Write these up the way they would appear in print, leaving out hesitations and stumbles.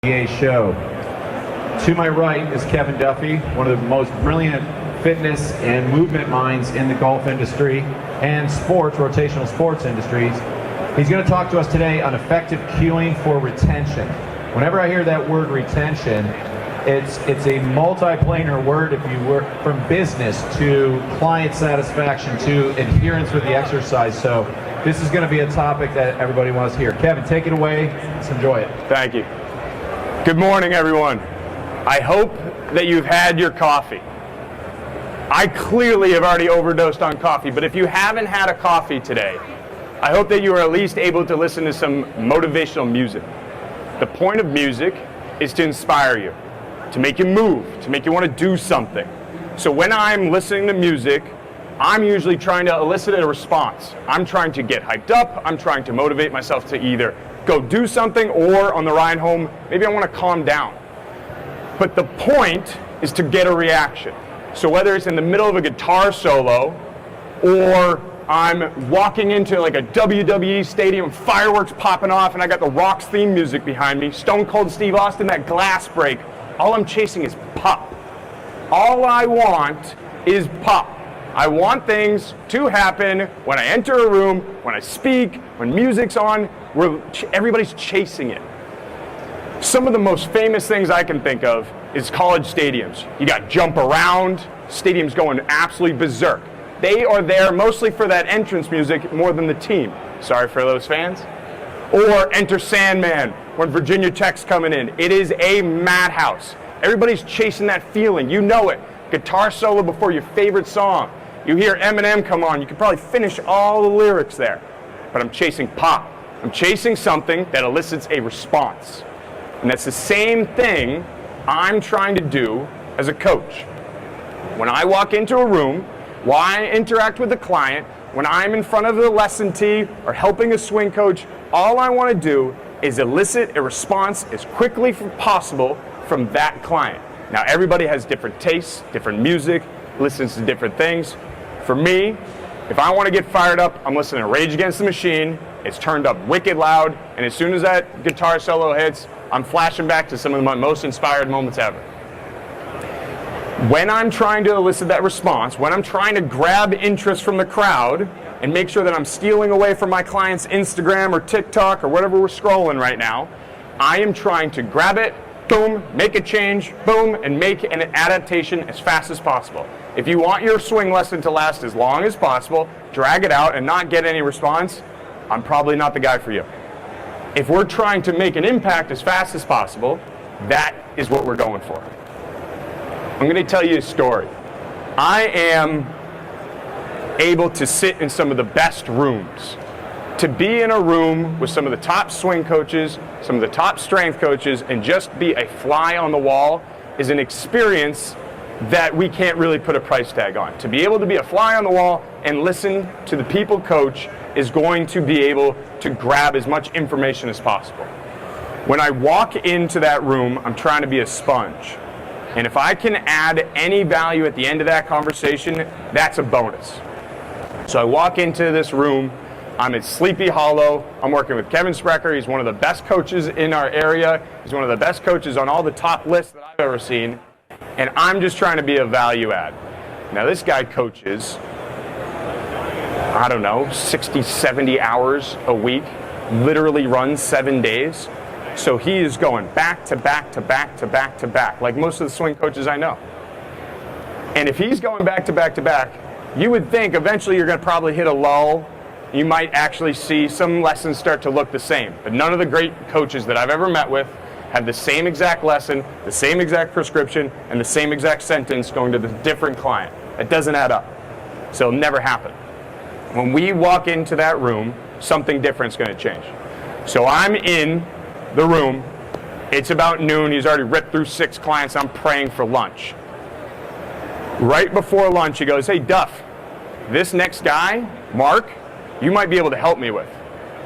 PGA Show. To my right is Kevin Duffy, one of the most brilliant fitness and movement minds in the golf industry and sports, rotational sports industries. He's going to talk to us today on effective cueing for retention. Whenever I hear that word retention, it's a multi-planar word if you work from business to client satisfaction to adherence with the exercise. So this is going to be a topic that everybody wants to hear. Kevin, take it away. Let's enjoy it. Thank you. Good morning, everyone. I hope that you've had your coffee. I clearly have already overdosed on coffee, but if you haven't had a coffee today, I hope that you are at least able to listen to some motivational music. The point of music is to inspire you, to make you move, to make you want to do something. So when I'm listening to music, I'm usually trying to elicit a response. I'm trying to get hyped up. I'm trying to motivate myself to either go do something, or on the ride home, maybe I want to calm down. But the point is to get a reaction. So whether it's in the middle of a guitar solo, or I'm walking into like a WWE stadium, fireworks popping off, and I got the Rock's theme music behind me, Stone Cold Steve Austin, that glass break, all I'm chasing is pop. All I want is pop. I want things to happen when I enter a room, when I speak, when music's on, where everybody's chasing it. Some of the most famous things I can think of is college stadiums. You got jump around, stadiums going absolutely berserk. They are there mostly for that entrance music more than the team. Sorry for those fans. Or Enter Sandman, when Virginia Tech's coming in. It is a madhouse. Everybody's chasing that feeling. You know it. Guitar solo before your favorite song. You hear Eminem come on. You can probably finish all the lyrics there. But I'm chasing pop. I'm chasing something that elicits a response. And that's the same thing I'm trying to do as a coach. When I walk into a room, while I interact with the client, when I'm in front of the lesson tee or helping a swing coach, all I want to do is elicit a response as quickly as possible from that client. Now, everybody has different tastes, different music, listens to different things. For me, if I want to get fired up, I'm listening to Rage Against the Machine. It's turned up wicked loud, and as soon as that guitar solo hits, I'm flashing back to some of my most inspired moments ever. When I'm trying to elicit that response, when I'm trying to grab interest from the crowd and make sure that I'm stealing away from my client's Instagram or TikTok or whatever we're scrolling right now, I am trying to grab it, boom, make a change, boom, and make an adaptation as fast as possible. If you want your swing lesson to last as long as possible, drag it out and not get any response, I'm probably not the guy for you. If we're trying to make an impact as fast as possible, that is what we're going for. I'm going to tell you a story. I am able to sit in some of the best rooms. To be in a room with some of the top swing coaches, some of the top strength coaches, and just be a fly on the wall is an experience that we can't really put a price tag on. To be able to be a fly on the wall and listen to the people coach is going to be able to grab as much information as possible. When I walk into that room, I'm trying to be a sponge. And if I can add any value at the end of that conversation, that's a bonus. So I walk into this room, I'm at Sleepy Hollow, I'm working with Kevin Sprecher, he's one of the best coaches in our area, he's one of the best coaches on all the top lists that I've ever seen, and I'm just trying to be a value add. Now this guy coaches, I don't know, 60, 70 hours a week, literally runs 7 days. So he is going back to back to back to back to back, like most of the swing coaches I know. And if he's going back to back to back, you would think eventually you're going to probably hit a lull. You might actually see some lessons start to look the same. But none of the great coaches that I've ever met with have the same exact lesson, the same exact prescription, and the same exact sentence going to the different client. It doesn't add up. So it'll never happen. When we walk into that room, something different is going to change. So I'm in the room. It's about noon. He's already ripped through 6 clients. I'm praying for lunch. Right before lunch, he goes, "Hey, Duff, this next guy, Mark, you might be able to help me with."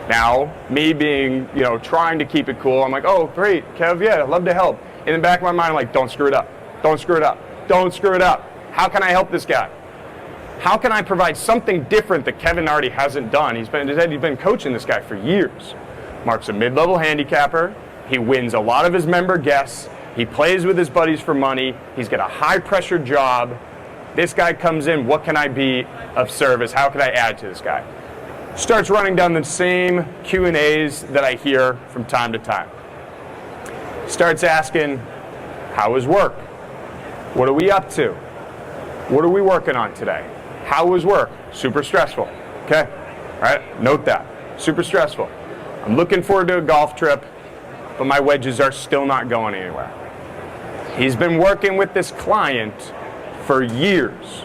Now, me being, trying to keep it cool, I'm like, "Oh, great, Kev, yeah, I'd love to help." In the back of my mind, I'm like, "Don't screw it up. Don't screw it up. Don't screw it up. How can I help this guy? How can I provide something different that Kevin already hasn't done?" He's been coaching this guy for years. Mark's a mid-level handicapper. He wins a lot of his member guests. He plays with his buddies for money. He's got a high-pressure job. This guy comes in, what can I be of service? How can I add to this guy? Starts running down the same Q&As that I hear from time to time. Starts asking, how was work? What are we up to? What are we working on today? How was work? Super stressful. Okay, all right, note that. Super stressful. I'm looking forward to a golf trip, but my wedges are still not going anywhere. He's been working with this client for years.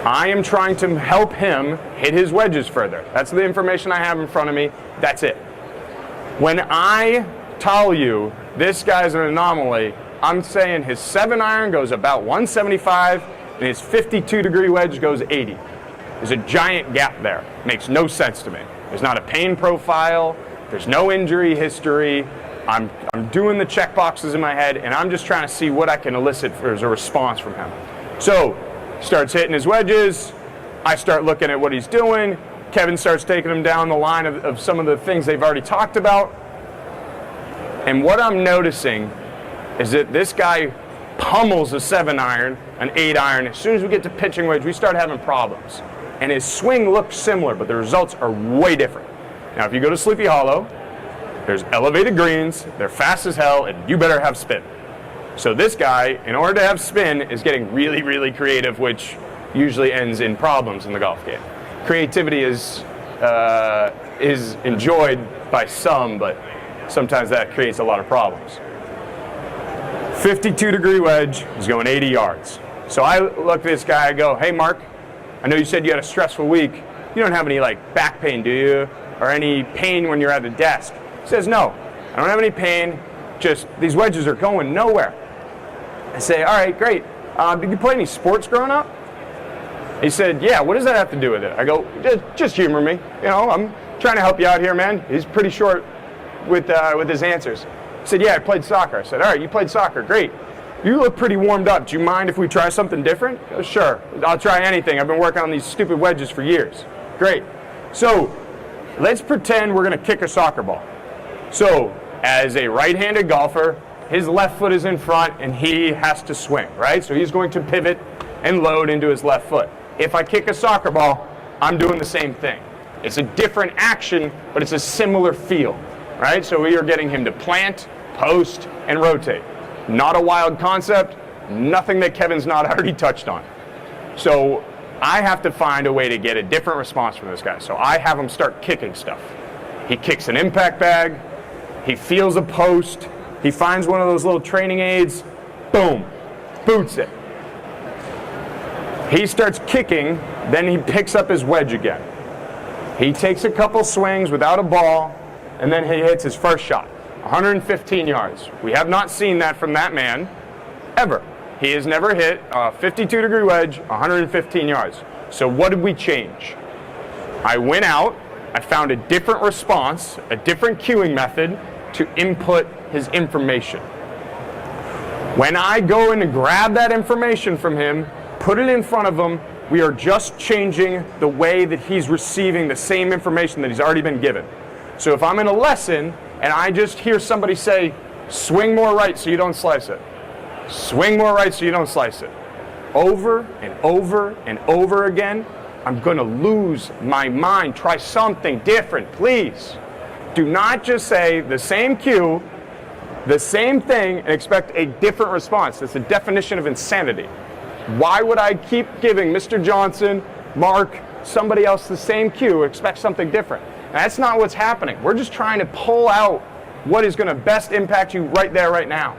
I am trying to help him hit his wedges further. That's the information I have in front of me. That's it. When I tell you this guy's an anomaly, I'm saying his 7-iron goes about 175 and his 52-degree wedge goes 80. There's a giant gap there. Makes no sense to me. There's not a pain profile. There's no injury history. I'm doing the check boxes in my head, and I'm just trying to see what I can elicit as a response from him. So, starts hitting his wedges. I start looking at what he's doing. Kevin starts taking him down the line of some of the things they've already talked about. And what I'm noticing is that this guy pummels a 7-iron, an 8-iron. As soon as we get to pitching wedge, we start having problems. And his swing looks similar, but the results are way different. Now, if you go to Sleepy Hollow, there's elevated greens, they're fast as hell, and you better have spin. So this guy, in order to have spin, is getting really, really creative, which usually ends in problems in the golf game. Creativity is enjoyed by some, but sometimes that creates a lot of problems. 52-degree wedge is going 80 yards. So I look at this guy, I go, hey Mark, I know you said you had a stressful week. You don't have any back pain, do you? Or any pain when you're at the desk? He says, no, I don't have any pain, just these wedges are going nowhere. I say, all right, great. Did you play any sports growing up? He said, yeah, what does that have to do with it? I go, just humor me. You know, I'm trying to help you out here, man. He's pretty short with his answers. He said, yeah, I played soccer. I said, all right, you played soccer, great. You look pretty warmed up. Do you mind if we try something different? He goes, sure, I'll try anything. I've been working on these stupid wedges for years. Great. So let's pretend we're going to kick a soccer ball. So as a right-handed golfer, his left foot is in front and he has to swing, right? So he's going to pivot and load into his left foot. If I kick a soccer ball, I'm doing the same thing. It's a different action, but it's a similar feel, right? So we are getting him to plant, post, and rotate. Not a wild concept, nothing that Kevin's not already touched on. So I have to find a way to get a different response from this guy. So I have him start kicking stuff. He kicks an impact bag, he feels a post, he finds one of those little training aids, boom, boots it. He starts kicking, then he picks up his wedge again. He takes a couple swings without a ball, and then he hits his first shot, 115 yards. We have not seen that from that man, ever. He has never hit a 52-degree wedge, 115 yards. So what did we change? I went out, I found a different response, a different cueing method to input his information. When I go in and grab that information from him, put it in front of him, we are just changing the way that he's receiving the same information that he's already been given. So if I'm in a lesson and I just hear somebody say, swing more right so you don't slice it. Swing more right so you don't slice it. Over and over and over again, I'm going to lose my mind. Try something different, please. Do not just say the same cue, the same thing, and expect a different response. That's the definition of insanity. Why would I keep giving Mr. Johnson, Mark, somebody else the same cue, expect something different? And that's not what's happening. We're just trying to pull out what is going to best impact you right there, right now.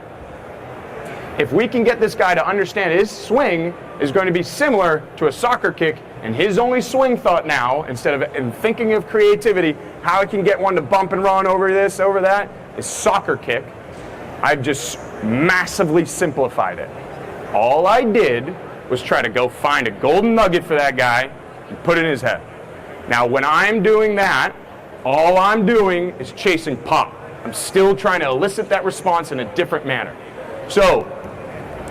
If we can get this guy to understand his swing is going to be similar to a soccer kick, and his only swing thought now, instead of thinking of creativity, how I can get one to bump and run over this, over that, is soccer kick, I've just massively simplified it. All I did was try to go find a golden nugget for that guy and put it in his head. Now, when I'm doing that, all I'm doing is chasing pop. I'm still trying to elicit that response in a different manner. So,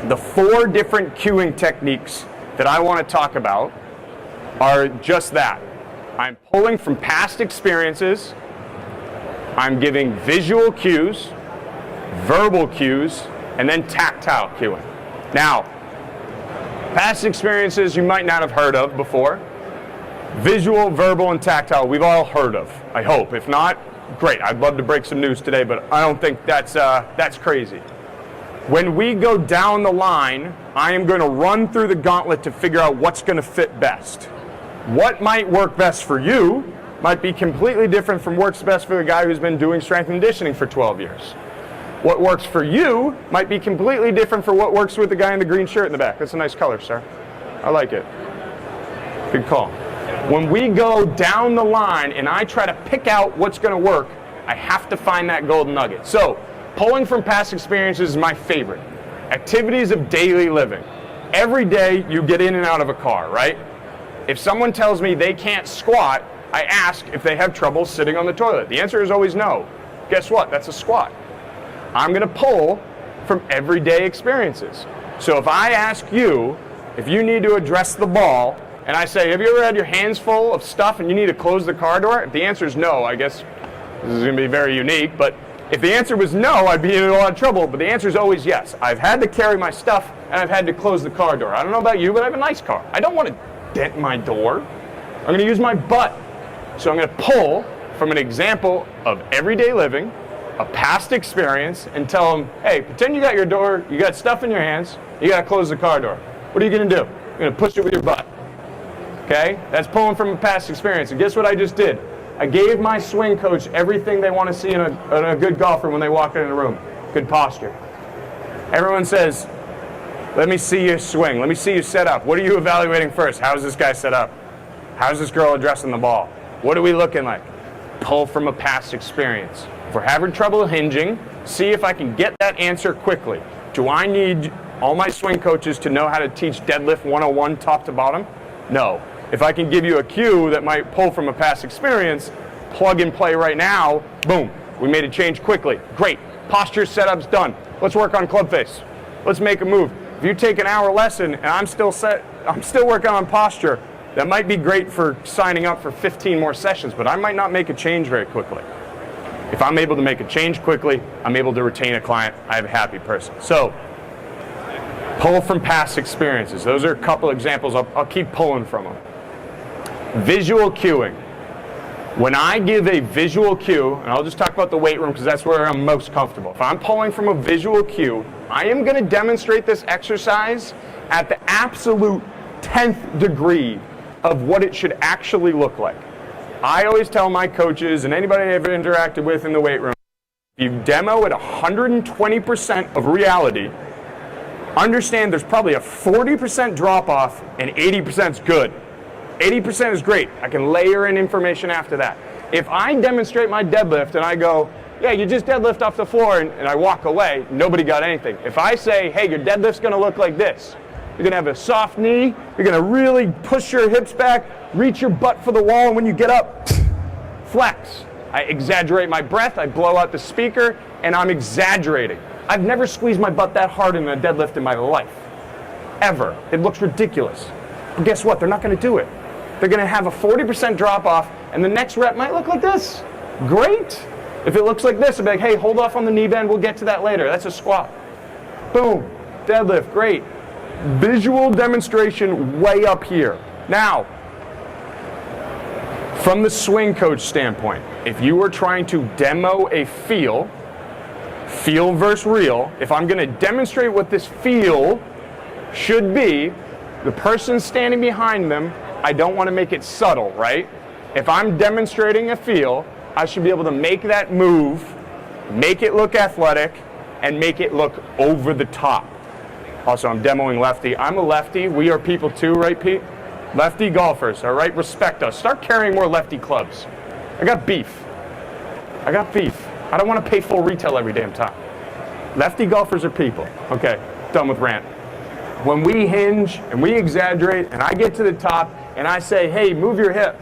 the 4 different cueing techniques that I want to talk about are just that. I'm pulling from past experiences, I'm giving visual cues, verbal cues, and then tactile cueing. Now, past experiences you might not have heard of before. Visual, verbal, and tactile, we've all heard of, I hope. If not, great. I'd love to break some news today, but I don't think that's crazy. When we go down the line, I am going to run through the gauntlet to figure out what's going to fit best. What might work best for you might be completely different from works best for the guy who's been doing strength and conditioning for 12 years. What works for you might be completely different for what works with the guy in the green shirt in the back. That's a nice color, sir. I like it. Good call. When we go down the line and I try to pick out what's going to work, I have to find that golden nugget. So, pulling from past experiences is my favorite. Activities of daily living. Every day you get in and out of a car, right? If someone tells me they can't squat, I ask if they have trouble sitting on the toilet. The answer is always no. Guess what? That's a squat. I'm going to pull from everyday experiences. So if I ask you if you need to address the ball, and I say, have you ever had your hands full of stuff and you need to close the car door? If the answer is no, I guess this is going to be very unique, but if the answer was no, I'd be in a lot of trouble, but the answer is always yes. I've had to carry my stuff and I've had to close the car door. I don't know about you, but I have a nice car. I don't want to dent my door. I'm going to use my butt. So I'm going to pull from an example of everyday living, a past experience, and tell them, hey, pretend you got your door, you got stuff in your hands, you got to close the car door. What are you going to do? You're going to push it with your butt. Okay? That's pulling from a past experience. And guess what I just did? I gave my swing coach everything they want to see in a good golfer when they walk in the room. Good posture. Everyone says, let me see you swing. Let me see you set up. What are you evaluating first? How is this guy set up? How's this girl addressing the ball? What are we looking like? Pull from a past experience. If we're having trouble hinging, see if I can get that answer quickly. Do I need all my swing coaches to know how to teach deadlift 101 top to bottom? No. If I can give you a cue that might pull from a past experience, plug and play right now, boom, we made a change quickly. Great. Posture setup's done. Let's work on club face. Let's make a move. If you take an hour lesson and I'm still working on posture, that might be great for signing up for 15 more sessions, but I might not make a change very quickly. If I'm able to make a change quickly, I'm able to retain a client. I have a happy person. So, pull from past experiences. Those are a couple examples. I'll keep pulling from them. Visual cueing. When I give a visual cue, and I'll just talk about the weight room because that's where I'm most comfortable. If I'm pulling from a visual cue, I am going to demonstrate this exercise at the absolute 10th degree of what it should actually look like. I always tell my coaches and anybody I've ever interacted with in the weight room, if you demo at 120% of reality, understand there's probably a 40% drop off and 80% is good. 80% is great. I can layer in information after that. If I demonstrate my deadlift and I go, yeah, you just deadlift off the floor and I walk away, nobody got anything. If I say, hey, your deadlift's going to look like this. You're going to have a soft knee. You're going to really push your hips back, reach your butt for the wall, and when you get up, flex. I exaggerate my breath. I blow out the speaker, and I'm exaggerating. I've never squeezed my butt that hard in a deadlift in my life, ever. It looks ridiculous. But guess what? They're not going to do it. They're going to have a 40% drop off, and the next rep might look like this. Great. If it looks like this, I'll be like, hey, hold off on the knee bend. We'll get to that later. That's a squat. Boom. Deadlift. Great. Visual demonstration way up here. Now, from the swing coach standpoint, if you were trying to demo a feel versus real, if I'm going to demonstrate what this feel should be, the person standing behind them, I don't want to make it subtle, right? If I'm demonstrating a feel, I should be able to make that move, make it look athletic, and make it look over the top. Also, I'm demoing lefty. I'm a lefty. We are people too, right, Pete? Lefty golfers, all right? Respect us. Start carrying more lefty clubs. I got beef. I don't want to pay full retail every damn time. Lefty golfers are people. Okay, done with rant. When we hinge and we exaggerate and I get to the top and I say, hey, move your hip.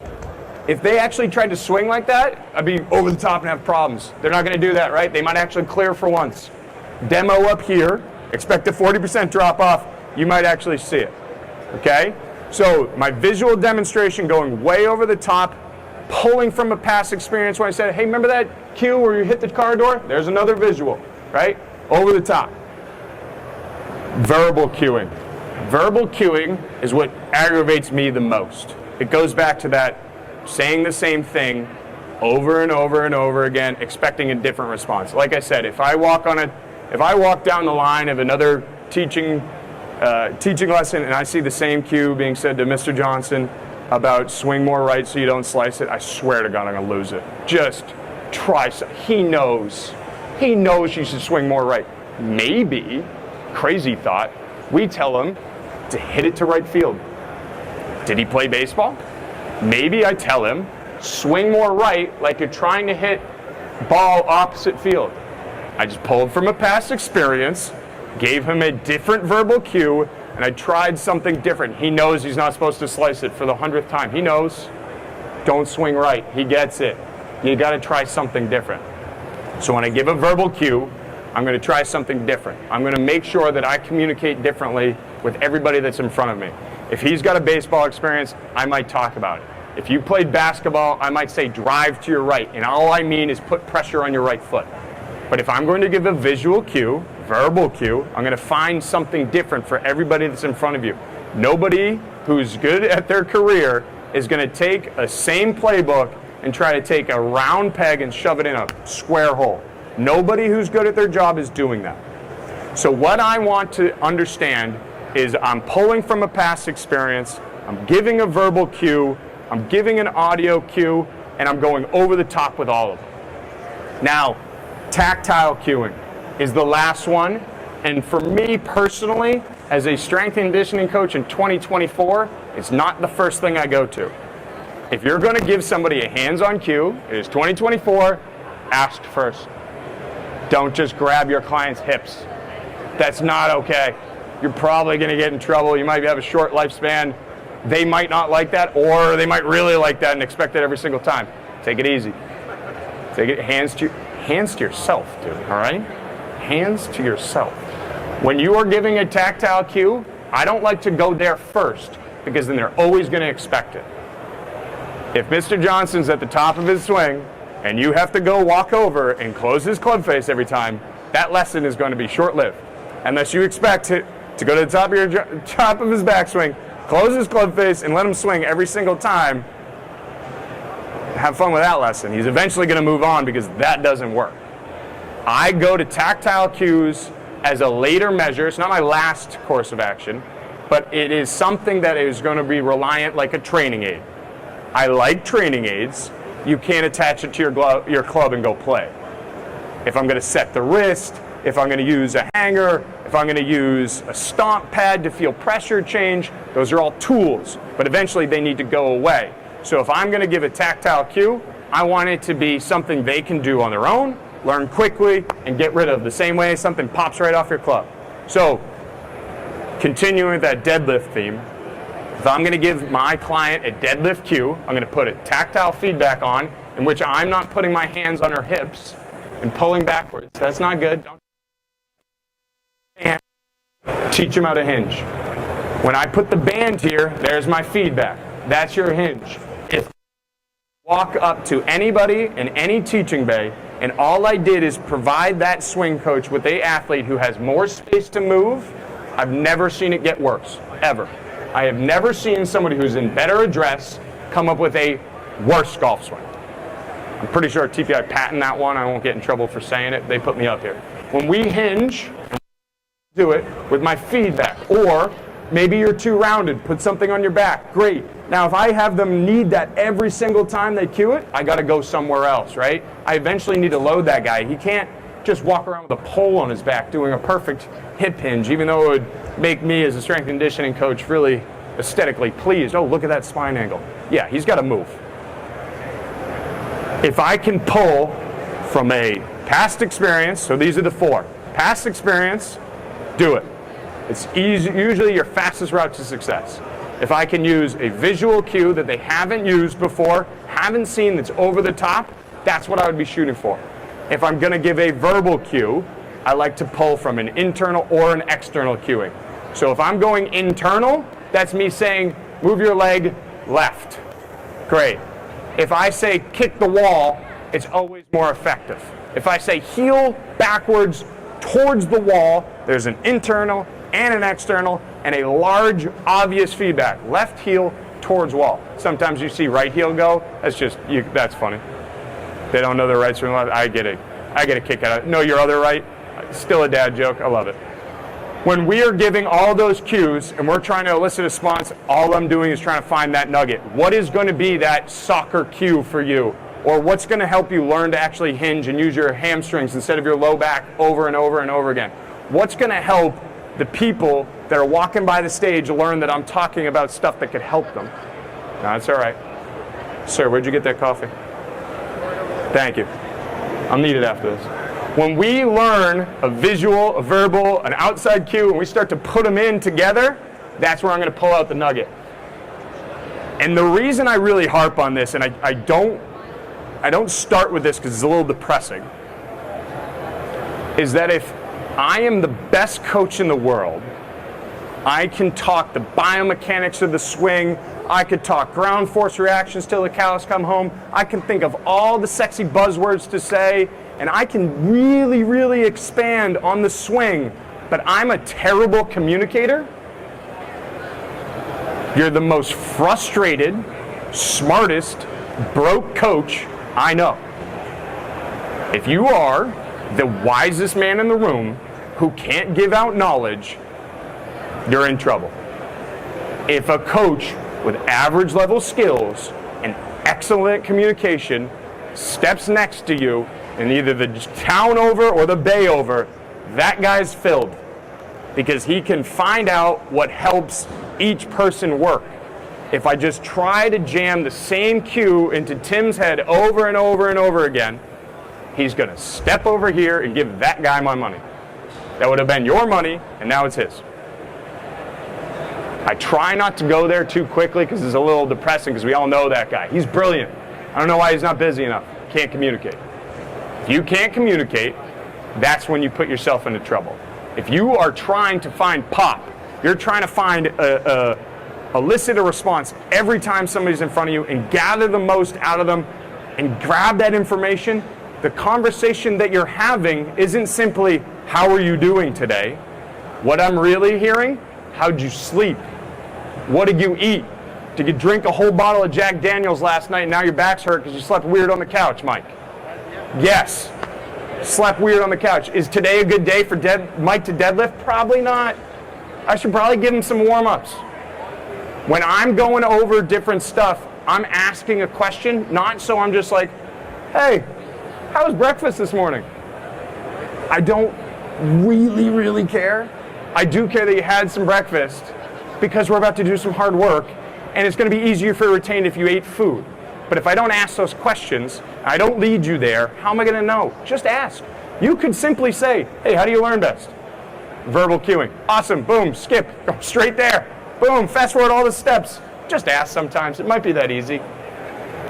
If they actually tried to swing like that, I'd be over the top and have problems. They're not going to do that, right? They might actually clear for once. Demo up here. Expect a 40% drop off. You might actually see it. Okay? So my visual demonstration going way over the top, pulling from a past experience when I said, hey, remember that cue where you hit the car door? There's another visual, right? Over the top. Verbal cueing. Verbal cueing is what aggravates me the most. It goes back to that saying the same thing over and over and over again, expecting a different response. Like I said, if I walk down the line of another teaching lesson and I see the same cue being said to Mr. Johnson about swing more right so you don't slice it, I swear to God I'm going to lose it. Just try. He knows you should swing more right. Maybe, crazy thought, we tell him to hit it to right field. Did he play baseball? Maybe I tell him, swing more right like you're trying to hit ball opposite field. I just pulled from a past experience, gave him a different verbal cue, and I tried something different. He knows he's not supposed to slice it for the 100th time. He knows. Don't swing right. He gets it. You got to try something different. So when I give a verbal cue, I'm going to try something different. I'm going to make sure that I communicate differently with everybody that's in front of me. If he's got a baseball experience, I might talk about it. If you played basketball, I might say drive to your right, and all I mean is put pressure on your right foot. But if I'm going to give a visual cue, verbal cue, I'm going to find something different for everybody that's in front of you. Nobody who's good at their career is going to take a same playbook and try to take a round peg and shove it in a square hole. Nobody who's good at their job is doing that. So what I want to understand is I'm pulling from a past experience, I'm giving a verbal cue, I'm giving an audio cue, and I'm going over the top with all of them. Now, tactile cueing is the last one, and for me personally, as a strength and conditioning coach in 2024, it's not the first thing I go to. If you're going to give somebody a hands-on cue, it is 2024, ask first. Don't just grab your client's hips. That's not okay. You're probably going to get in trouble. You might have a short lifespan. They might not like that, or they might really like that and expect it every single time. Take it easy. Take it hands to yourself, dude, all right? Hands to yourself. When you are giving a tactile cue, I don't like to go there first because then they're always going to expect it. If Mr. Johnson's at the top of his swing and you have to go walk over and close his club face every time, that lesson is going to be short-lived. Unless you expect it to go to the top of his backswing, close his club face, and let him swing every single time, have fun with that lesson. He's eventually going to move on because that doesn't work. I go to tactile cues as a later measure. It's not my last course of action, but it is something that is going to be reliant like a training aid. I like training aids. You can't attach it to your club and go play. If I'm going to set the wrist, if I'm going to use a hanger, if I'm going to use a stomp pad to feel pressure change, those are all tools, but eventually they need to go away. So if I'm going to give a tactile cue, I want it to be something they can do on their own, learn quickly, and get rid of the same way something pops right off your club. So continuing with that deadlift theme, if I'm going to give my client a deadlift cue, I'm going to put a tactile feedback on in which I'm not putting my hands on her hips and pulling backwards. That's not good. Don't teach them how to hinge. When I put the band here, there's my feedback. That's your hinge. If I walk up to anybody in any teaching bay and all I did is provide that swing coach with an athlete who has more space to move, I've never seen it get worse, ever. I have never seen somebody who's in better address come up with a worse golf swing. I'm pretty sure TPI patented that one. I won't get in trouble for saying it. They put me up here. When we hinge, do it with my feedback. Or maybe you're too rounded. Put something on your back. Great. Now, if I have them need that every single time they cue it, I got to go somewhere else, right? I eventually need to load that guy. He can't just walk around with a pole on his back doing a perfect hip hinge, even though it would make me as a strength and conditioning coach really aesthetically pleased. Oh, look at that spine angle. Yeah, he's got to move. If I can pull from a past experience, so these are the four. Past experience, do it. It's usually your fastest route to success. If I can use a visual cue that they haven't used before, haven't seen, that's over the top, that's what I would be shooting for. If I'm going to give a verbal cue, I like to pull from an internal or an external cueing. So if I'm going internal, that's me saying, move your leg left. Great. If I say kick the wall, it's always more effective. If I say heel backwards towards the wall, there's an internal and an external and a large obvious feedback. Left heel towards wall. Sometimes you see right heel go. That's funny. They don't know their rights from left. I get it. I get a kick out of it. Know your other right. Still a dad joke. I love it. When we are giving all those cues and we're trying to elicit a response, all I'm doing is trying to find that nugget. What is going to be that soccer cue for you? Or what's going to help you learn to actually hinge and use your hamstrings instead of your low back over and over and over again? What's going to help the people that are walking by the stage learn that I'm talking about stuff that could help them? No, that's all right. Sir, where'd you get that coffee? Thank you. I'll need it after this. When we learn a visual, a verbal, an outside cue, and we start to put them in together, that's where I'm going to pull out the nugget. And the reason I really harp on this, and I don't start with this because it's a little depressing, is that if I am the best coach in the world, I can talk the biomechanics of the swing, I could talk ground force reactions till the cows come home, I can think of all the sexy buzzwords to say, and I can really, really expand on the swing, but I'm a terrible communicator. You're the most frustrated, smartest, broke coach I know. If you are the wisest man in the room who can't give out knowledge, you're in trouble. If a coach with average level skills and excellent communication steps next to you in either the town over or the bay over, that guy's filled because he can find out what helps each person work. If I just try to jam the same cue into Tim's head over and over and over again, he's going to step over here and give that guy my money. That would have been your money, and now it's his. I try not to go there too quickly because it's a little depressing because we all know that guy. He's brilliant. I don't know why he's not busy enough. Can't communicate. If you can't communicate, that's when you put yourself into trouble. If you are trying to find pop, you're trying to find elicit a response every time somebody's in front of you and gather the most out of them and grab that information, the conversation that you're having isn't simply, how are you doing today? What I'm really hearing, how'd you sleep? What did you eat? Did you drink a whole bottle of Jack Daniels last night and now your back's hurt because you slept weird on the couch, Mike? Yes. Slept weird on the couch. Is today a good day for Mike to deadlift? Probably not. I should probably give him some warm-ups. When I'm going over different stuff, I'm asking a question, not so I'm just like, hey, how was breakfast this morning? I don't really, really care. I do care that you had some breakfast because we're about to do some hard work and it's going to be easier for you to retain if you ate food. But if I don't ask those questions, I don't lead you there, how am I going to know? Just ask. You could simply say, hey, how do you learn best? Verbal cueing. Awesome. Boom. Skip. Go straight there. Boom. Fast forward all the steps. Just ask sometimes. It might be that easy.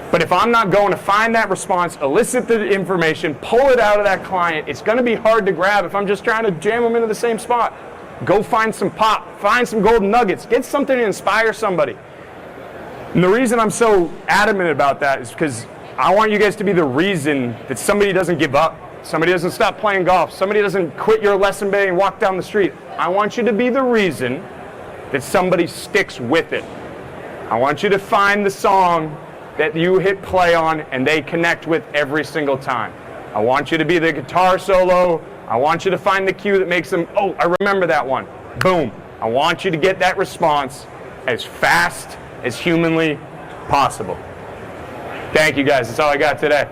But if I'm not going to find that response, elicit the information, pull it out of that client, it's going to be hard to grab if I'm just trying to jam them into the same spot. Go find some pop. Find some golden nuggets. Get something to inspire somebody. And the reason I'm so adamant about that is because I want you guys to be the reason that somebody doesn't give up, somebody doesn't stop playing golf, somebody doesn't quit your lesson bay and walk down the street. I want you to be the reason that somebody sticks with it. I want you to find the song that you hit play on and they connect with every single time. I want you to be the guitar solo. I want you to find the cue that makes them, oh, I remember that one. Boom. I want you to get that response as fast as humanly possible. Thank you guys. That's all I got today.